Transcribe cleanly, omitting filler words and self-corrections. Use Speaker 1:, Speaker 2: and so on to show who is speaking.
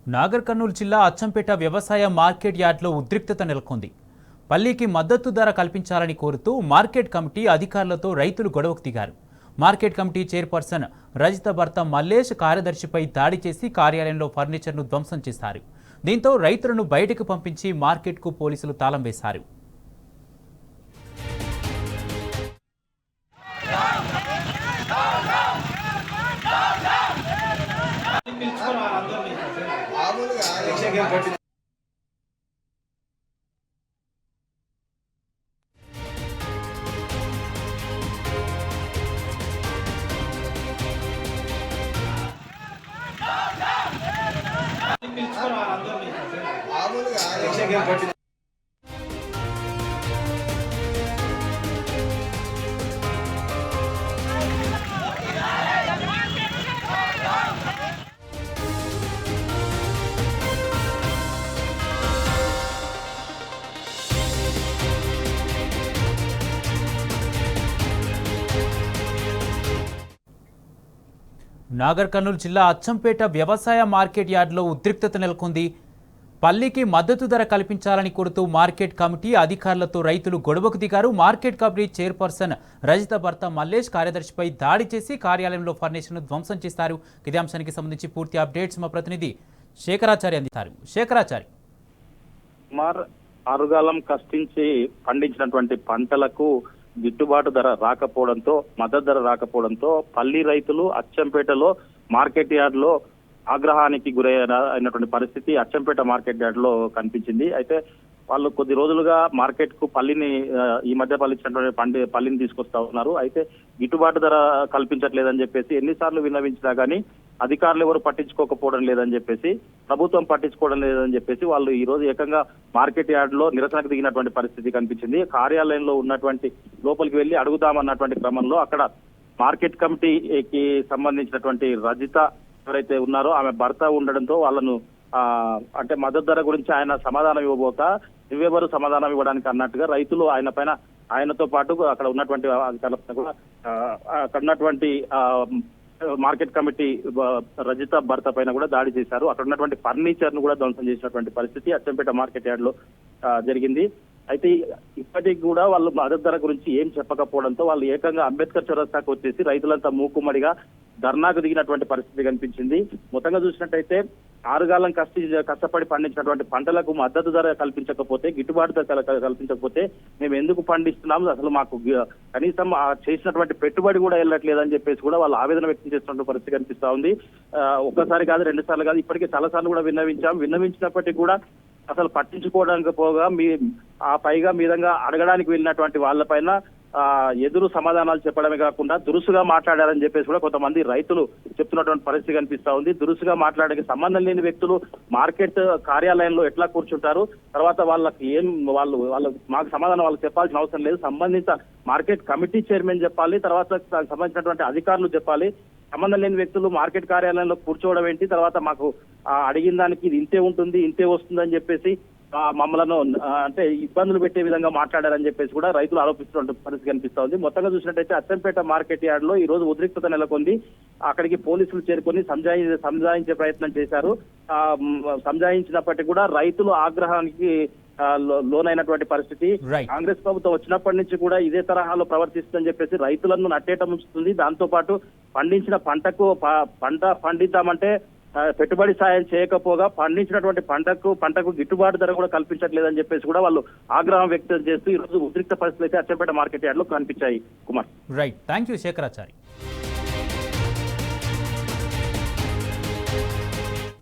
Speaker 1: నాగర్ కర్నూలు జిల్లా అచ్చంపేట వ్యవసాయ మార్కెట్ యార్డ్లో ఉద్రిక్తత నెలకొంది. పల్లీకి మద్దతు ధర కల్పించాలని కోరుతూ మార్కెట్ కమిటీ అధికారులతో రైతులు గొడవకు దిగారు. మార్కెట్ కమిటీ చైర్పర్సన్ రజిత భర్త మల్లేష్ కార్యదర్శిపై దాడి చేసి కార్యాలయంలో ఫర్నిచర్ను ధ్వంసం చేశారు. దీంతో రైతులను బయటకు పంపించి మార్కెట్కు పోలీసులు తాళం వేశారు. నాగర్ కర్నూలు జిల్లా అచ్చంపేట వ్యవసాయ మార్కెట్ యార్డ్లో ఉద్రిక్తత నెలకొంది. పల్లీకి మద్దతు ధర కల్పించాలని కోరుతూ మార్కెట్ కమిటీ అధికారులతో రైతులు గొడవకు దిగారు. మార్కెట్ కమిటీ చైర్పర్సన్ రజిత భర్త మల్లేష్ కార్యదర్శిపై దాడి చేసి కార్యాలయంలో ఫర్నిచర్ను ధ్వంసం చేశారు. ఇదే అంశానికి సంబంధించి పూర్తి అప్డేట్స్ మా ప్రతినిధి శేఖరాచారి అందిస్తారు. శేఖరాచారి,
Speaker 2: ఆరుగాలం కష్టించి పండించినటువంటి పంటలకు గిట్టుబాటు ధర రాకపోవడంతో, మద్దతు ధర రాకపోవడంతో పల్లి రైతులు అచ్చంపేటలో మార్కెట్ యార్డ్ లో ఆగ్రహానికి గురైనటువంటి పరిస్థితి అచ్చంపేట మార్కెట్ యార్డ్ లో కనిపించింది. అయితే వాళ్ళు కొద్ది రోజులుగా మార్కెట్ కు పల్లిని ఈ మధ్య పండించినటువంటి పల్లిని తీసుకొస్తా ఉన్నారు. అయితే గిట్టుబాటు ధర కల్పించట్లేదని చెప్పేసి ఎన్నిసార్లు విన్నవించినా కానీ అధికారులు ఎవరు పట్టించుకోకపోవడం లేదని చెప్పేసి, ప్రభుత్వం పట్టించుకోవడం లేదని చెప్పేసి వాళ్ళు ఈ రోజు ఏకంగా మార్కెట్ యార్డ్ లో నిరసనకు దిగినటువంటి పరిస్థితి కనిపించింది. కార్యాలయంలో ఉన్నటువంటి లోపలికి వెళ్లి అడుగుదామన్నటువంటి క్రమంలో అక్కడ మార్కెట్ కమిటీకి సంబంధించినటువంటి రజిత ఎవరైతే ఉన్నారో ఆమె భర్త ఉండడంతో వాళ్ళను అంటే మద్దతు ధర గురించి ఆయన సమాధానం ఇవ్వబోతా నువ్వెవరు సమాధానం ఇవ్వడానికి అన్నట్టుగా రైతులు ఆయనతో పాటు అక్కడ ఉన్నటువంటి అధికారులపైన కూడా అక్కడ ఉన్నటువంటి మార్కెట్ కమిటీ రజిత భర్త పైన కూడా దాడి చేశారు. అక్కడ ఉన్నటువంటి ఫర్నిచర్ ను కూడా ధ్వంసం చేసినటువంటి పరిస్థితి అచ్చంపేట మార్కెట్ యార్డ్ లో జరిగింది. అయితే ఇప్పటికి కూడా వాళ్ళు మద్దతు ధర గురించి ఏం చెప్పకపోవడంతో వాళ్ళు ఏకంగా అంబేద్కర్ చౌరస్తాకు వచ్చేసి రైతులంతా మూకుమ్మడిగా ధర్నాకు దిగినటువంటి పరిస్థితి కనిపించింది. మొత్తంగా చూసినట్టయితే ఆరుగాలం కష్టపడి పండించినటువంటి పంటలకు మద్దతు ధర కల్పించకపోతే, గిట్టుబాటు ధర కల్పించకపోతే మేము ఎందుకు పండిస్తున్నాము, అసలు మాకు కనీసం చేసినటువంటి పెట్టుబడి కూడా వెళ్ళట్లేదని చెప్పేసి కూడా వాళ్ళు ఆవేదన వ్యక్తం చేస్తున్న పరిస్థితి కనిపిస్తా ఉంది. ఒక్కసారి కాదు, 2 సార్లు కాదు, ఇప్పటికే చాలా సార్లు కూడా విన్నవించినప్పటికీ కూడా అసలు పట్టించుకోవడానికి పోగా పైగా మీదంగా అడగడానికి వెళ్ళినటువంటి వాళ్ళపైన ఎదురు సమాధానాలు చెప్పడమే కాకుండా దురుసుగా మాట్లాడారని చెప్పేసి కూడా కొంతమంది రైతులు చెప్తున్నటువంటి పరిస్థితి కనిపిస్తా ఉంది. దురుసుగా మాట్లాడే సంబంధం లేని వ్యక్తులు మార్కెట్ కార్యాలయంలో ఎట్లా కూర్చుంటారు, తర్వాత వాళ్ళకి వాళ్ళు మాకు సమాధానం వాళ్ళకి చెప్పాల్సిన అవసరం లేదు. సంబంధిత మార్కెట్ కమిటీ చైర్మన్ చెప్పాలి, తర్వాత సంబంధించినటువంటి అధికారులు చెప్పాలి. సంబంధం లేని వ్యక్తులు మార్కెట్ కార్యాలయంలో కూర్చోవడం ఏంటి, తర్వాత మాకు అడిగిన దానికి ఇది ఇంతే ఉంటుంది, ఇంతే వస్తుందని చెప్పేసి మమ్మలను అంటే ఇబ్బందులు పెట్టే విధంగా మాట్లాడారని చెప్పేసి కూడా రైతులు ఆరోపిస్తున్న పరిస్థితి కనిపిస్తా ఉంది. మొత్తంగా చూసినట్టయితే అచ్చంపేట మార్కెట్ యార్డ్ లో ఈ రోజు ఉద్రిక్తత నెలకొంది. అక్కడికి పోలీసులు చేరుకొని సంజాయించే ప్రయత్నం చేశారు. సంజాయించినప్పటికీ కూడా రైతులు ఆగ్రహానికి లోనైనటువంటి పరిస్థితి. కాంగ్రెస్ ప్రభుత్వం వచ్చినప్పటి నుంచి కూడా ఇదే తరహాలో ప్రవర్తిస్తుందని చెప్పేసి రైతులను నట్టేట ముంచుతుంది. దాంతో పాటు పండించిన పంట పండిద్దామంటే పెట్టుబడి సాయం చేయకపోగా పండించినటువంటి పంటకు గిట్టుబాటు ధర కూడా కల్పించట్లేదని చెప్పేసి కూడా వాళ్ళు ఆగ్రహం వ్యక్తం చేస్తూ ఈ రోజు ఉద్రిక్త పరిస్థితులు అయితే అచ్చంపేట మార్కెట్ యార్డ్ లో కనిపించాయి. Kumar,
Speaker 1: right, thank you Shekharachari.